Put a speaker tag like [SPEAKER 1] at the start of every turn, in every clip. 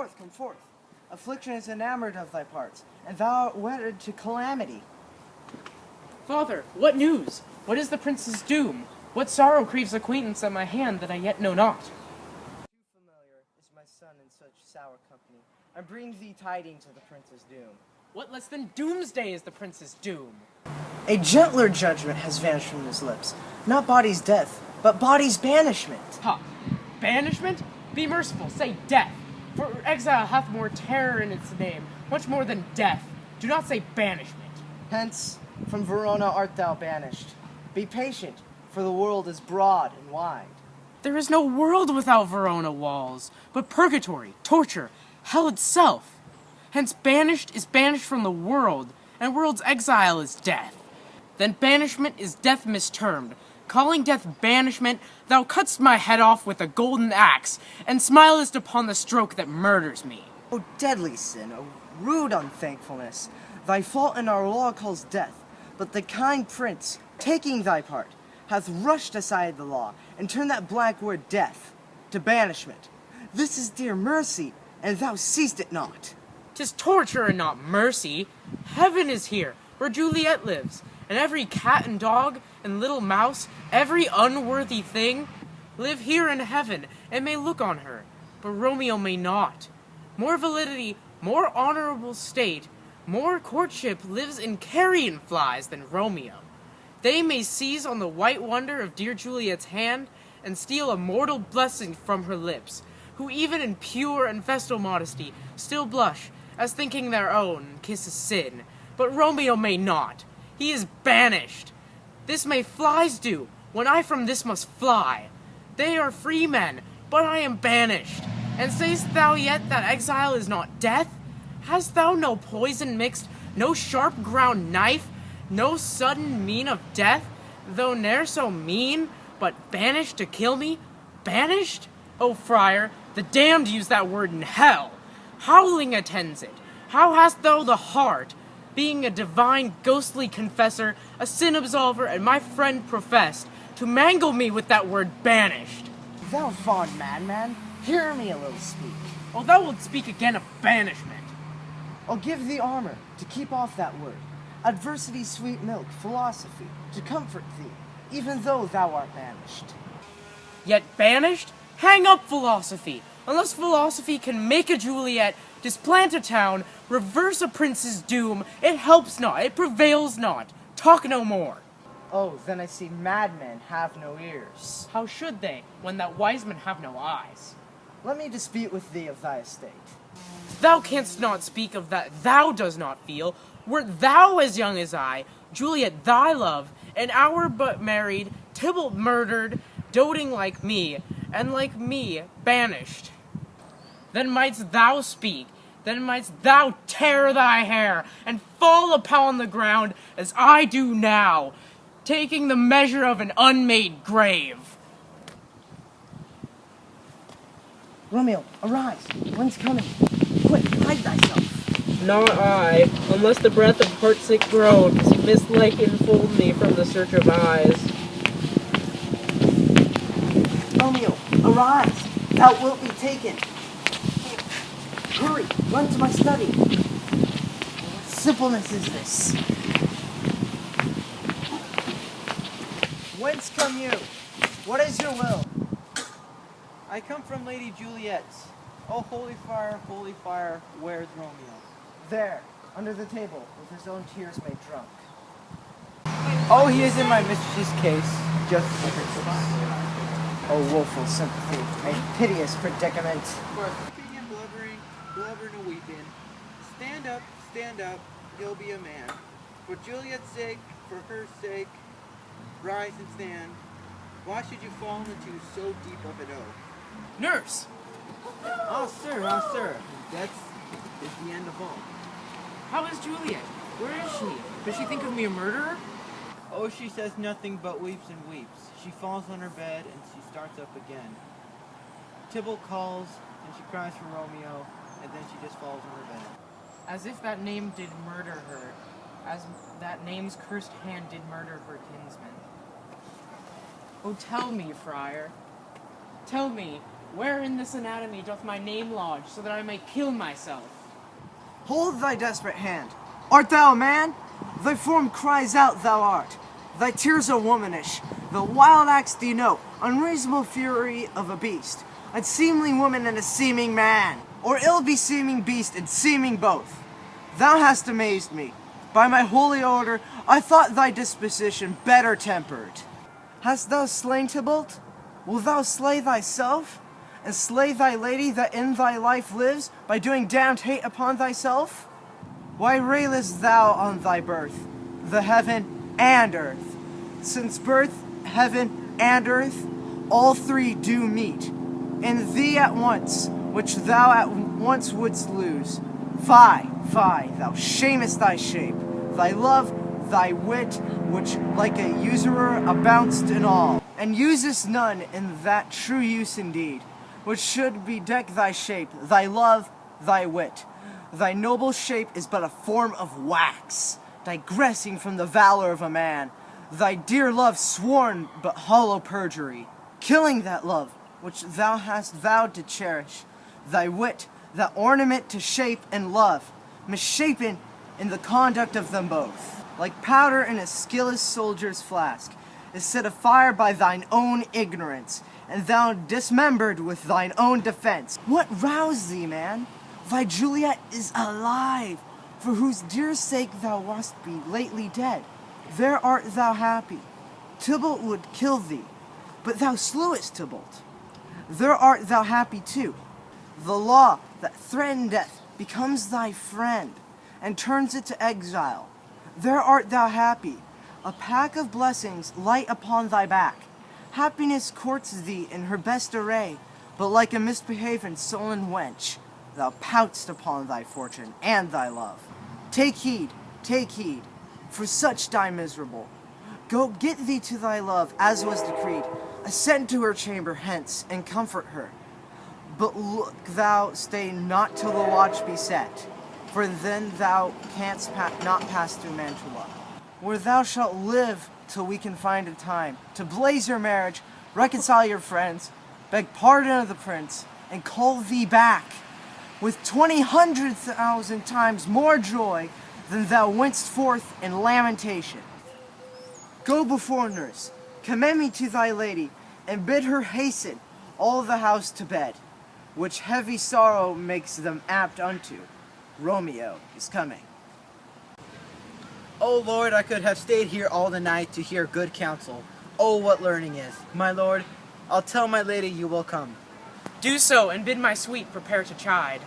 [SPEAKER 1] forth, come forth. Affliction is enamored of thy parts, and thou art wedded to calamity.
[SPEAKER 2] Father, what news? What is the prince's doom? What sorrow craves acquaintance at my hand that I yet know not?
[SPEAKER 1] Too familiar is my son in such sour company. I bring thee tidings of the prince's doom.
[SPEAKER 2] What less than doomsday is the prince's doom?
[SPEAKER 1] A gentler judgment has vanished from his lips. Not body's death, but body's banishment.
[SPEAKER 2] Ha! Banishment? Be merciful, say death. For exile hath more terror in its name, much more than death. Do not say banishment.
[SPEAKER 1] Hence, from Verona art thou banished. Be patient, for the world is broad and wide.
[SPEAKER 2] There is no world without Verona walls, but purgatory, torture, hell itself. Hence banished is banished from the world, and world's exile is death. Then banishment is death mistermed. Calling death banishment, thou cutt'st my head off with a golden axe, and smilest upon the stroke that murders me.
[SPEAKER 1] O deadly sin, O rude unthankfulness, thy fault in our law calls death, but the kind prince, taking thy part, hath rushed aside the law, and turned that black word death to banishment. This is dear mercy, and thou seest it not.
[SPEAKER 2] 'Tis torture and not mercy. Heaven is here, where Juliet lives, and every cat and dog and little mouse, every unworthy thing, live here in heaven and may look on her, but Romeo may not. More validity, more honorable state, more courtship lives in carrion flies than Romeo. They may seize on the white wonder of dear Juliet's hand and steal a mortal blessing from her lips, who even in pure and festal modesty still blush, as thinking their own kiss a sin. But Romeo may not. He is banished. This may flies do, when I from this must fly. They are free men, but I am banished. And say'st thou yet that exile is not death? Hast thou no poison mixed, no sharp ground knife, no sudden mean of death, though ne'er so mean, but banished to kill me? Banished? O friar, the damned use that word in hell. Howling attends it. How hast thou the heart, being a divine ghostly confessor, a sin absolver, and my friend professed, to mangle me with that word banished?
[SPEAKER 1] Thou fond madman, hear me a little speak.
[SPEAKER 2] Oh, thou wilt speak again of banishment.
[SPEAKER 1] I'll give thee armor to keep off that word, adversity sweet milk, philosophy, to comfort thee, even though thou art banished.
[SPEAKER 2] Yet banished? Hang up philosophy! Unless philosophy can make a Juliet, displant a town, reverse a prince's doom, it helps not, it prevails not. Talk no more.
[SPEAKER 1] Oh, then I see madmen have no ears.
[SPEAKER 2] How should they, when that wise men have no eyes?
[SPEAKER 1] Let me dispute with thee of thy estate.
[SPEAKER 2] Thou canst not speak of that thou does not feel. Wert thou as young as I, Juliet thy love, an hour but married, Tybalt murdered, doting like me, and like me banished. Then mightst thou speak, then mightst thou tear thy hair, and fall upon the ground as I do now, taking the measure of an unmade grave.
[SPEAKER 1] Romeo, arise! When's coming? Quick, hide thyself!
[SPEAKER 2] Not I, unless the breath of heartsick groans mislike enfold me from the search of eyes.
[SPEAKER 1] Romeo, arise! Thou wilt be taken! Hurry, run to my study! What simpleness is this? Whence come you? What is your will?
[SPEAKER 3] I come from Lady Juliet's. Oh, holy fire, where's Romeo?
[SPEAKER 1] There, under the table, with his own tears made drunk.
[SPEAKER 3] Oh, he is in my mistress's case, just as a princess.
[SPEAKER 1] Oh, woeful sympathy, a piteous predicament.
[SPEAKER 3] Weeping and blubbering and weeping. Stand up, he'll be a man. For Juliet's sake, for her sake, rise and stand. Why should you fall into so deep of an oath?
[SPEAKER 2] Nurse!
[SPEAKER 3] Ah, sir, that's the end of all.
[SPEAKER 2] How is Juliet? Where is she? Does she think of me a murderer?
[SPEAKER 3] Oh, she says nothing but weeps and weeps. She falls on her bed and she starts up again. Tybalt calls and she cries for Romeo, and then she just falls on her bed.
[SPEAKER 2] As if that name did murder her, as that name's cursed hand did murder her kinsman. Oh, tell me, friar, tell me, Where in this anatomy doth my name lodge, so that I may kill myself?
[SPEAKER 1] Hold thy desperate hand. Art thou a man? Thy form cries out thou art. Thy tears are womanish. The wild acts denote unreasonable fury of a beast, a seemly woman and a seeming man, or ill-beseeming beast and seeming both. Thou hast amazed me. By my holy order, I thought thy disposition better tempered. Hast thou slain Tybalt? Wilt thou slay thyself? And slay thy lady that in thy life lives, by doing damned hate upon thyself? Why railest thou on thy birth, the heaven and earth? Since birth, heaven, and earth, all three do meet, in thee at once, which thou at once wouldst lose. Fie, thou shamest thy shape, thy love, thy wit, which like a usurer aboundst in all, and usest none in that true use indeed, which should bedeck thy shape, thy love, thy wit. Thy noble shape is but a form of wax, digressing from the valor of a man. Thy dear love sworn but hollow perjury, killing that love which thou hast vowed to cherish. Thy wit, that ornament to shape and love, misshapen in the conduct of them both, like powder in a skilless soldier's flask, is set afire by thine own ignorance, and thou dismembered with thine own defense. What roused thee, man? Thy Juliet is alive, for whose dear sake thou wast be lately dead. There art thou happy. Tybalt would kill thee, but thou slewest Tybalt. There art thou happy too. The law that threatened death becomes thy friend, and turns it to exile. There art thou happy. A pack of blessings light upon thy back. Happiness courts thee in her best array, but like a misbehaved sullen wench, thou pout'st upon thy fortune and thy love. Take heed, for such die miserable. Go get thee to thy love, as was decreed. Ascend to her chamber hence, and comfort her. But look thou stay not till the watch be set, for then thou canst not pass through Mantua, where thou shalt live till we can find a time to blaze your marriage, reconcile your friends, beg pardon of the prince, and call thee back with 20,100,000 times more joy than thou wentst forth in lamentation. Go before nurse, commend me to thy lady, and bid her hasten all the house to bed, which heavy sorrow makes them apt unto. Romeo is coming.
[SPEAKER 3] O Lord, I could have stayed here all the night to hear good counsel. Oh, what learning is. My lord, I'll tell my lady you will come.
[SPEAKER 2] Do so, and bid my sweet prepare to chide.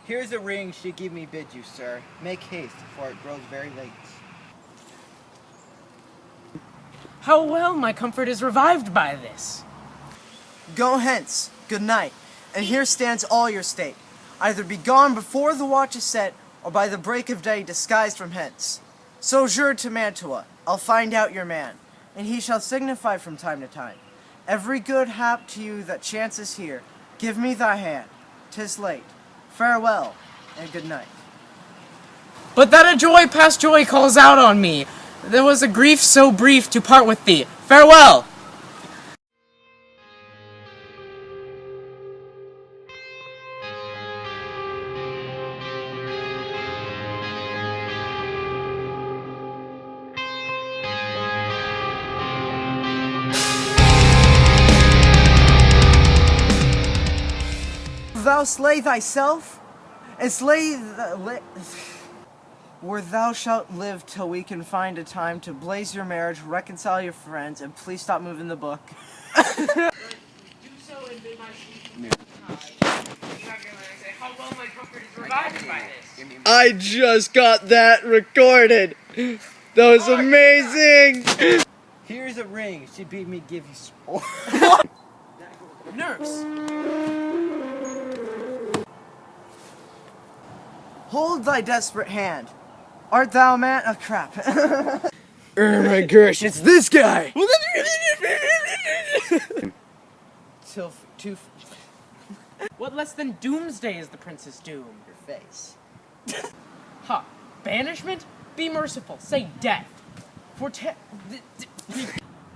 [SPEAKER 3] Here's a ring she gave me bid you, sir. Make haste, for it grows very late.
[SPEAKER 2] How well my comfort is revived by this!
[SPEAKER 1] Go hence, good night, and here stands all your state. Either be gone before the watch is set, or by the break of day disguised from hence. Sojourn to Mantua, I'll find out your man, and he shall signify from time to time. Every good hap to you that chances here, give me thy hand. 'Tis late. Farewell, and good night.
[SPEAKER 2] But that a joy past joy calls out on me. There was a grief so brief to part with thee. Farewell!
[SPEAKER 1] Thou slay thyself, and slay where thou shalt live till we can find a time to blaze your marriage, reconcile your friends, and please stop moving the book.
[SPEAKER 2] Do so and bid my sweet how well my comfort is revived by this.
[SPEAKER 1] I just got that recorded. That was amazing.
[SPEAKER 3] Here's a ring she bid me give you sport.
[SPEAKER 2] Nurse!
[SPEAKER 1] Hold thy desperate hand. Art thou a man? Oh, crap.
[SPEAKER 3] Oh my gosh, it's this guy!
[SPEAKER 2] What less than doomsday is the prince's doom?
[SPEAKER 1] Your face.
[SPEAKER 2] Ha! Banishment? Be merciful, say death. For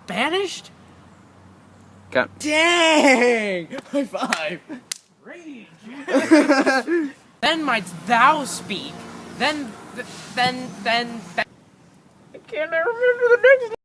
[SPEAKER 2] banished?
[SPEAKER 4] Count.
[SPEAKER 1] Dang! High five!
[SPEAKER 2] Rage. Then mightst thou speak. Then. I can't remember the next